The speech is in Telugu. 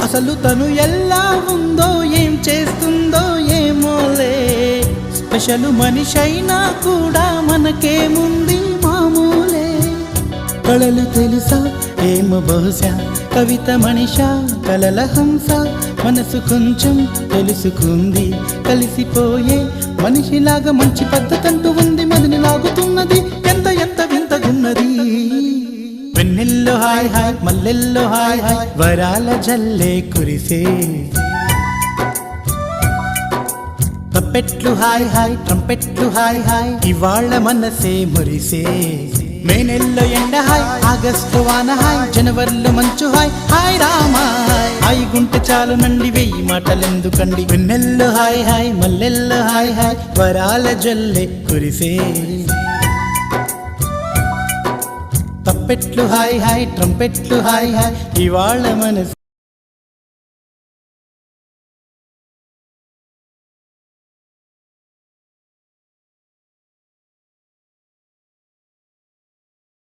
అసలు తను ఎలా ఉందో ఏం చేస్తుందో ఏమోలే, స్పెషల్ మనిషైనా కూడా మనకేముంది మామూలే. కళలు తెలుసా ఏమో బహుశా, కవిత మనిషా కలల హంస, మనసు కొంచెం తెలుసుకుంది కలిసిపోయే మనిషిలాగా, మంచి పద్ధతంటూ ఉంది మదిని లాగుతున్నది, ఎంత ఎంత వింతగున్నది. వెన్నెల్లో హాయ్ హాయ్ మల్లెల్లో హాయ్ హాయ్, వరాల జల్లే కురిసే. తప్పెట్లు హాయ్ హాయ్ ట్రంపెట్లు హాయ్ హాయ్, ఇవాళ మనసే మురిసే. మే నెల్లో ఎండ హాయ్, ఆగస్టు వాన హాయ్, జనవరిలో మంచు హాయ్, హాయ్ రామా హాయ్ గుంటె చాలు నండి వెయ్యి మాటలెందుకండి. వెన్నెల్లో హాయ్ హాయ్ మల్లెల్లో హాయ్ హాయ్, వరాల జల్లే కురిసే. తప్పెట్లు హాయ్ హాయ్ ట్రంపెట్లు హాయ్ హాయ్, ఇవాళ మనసు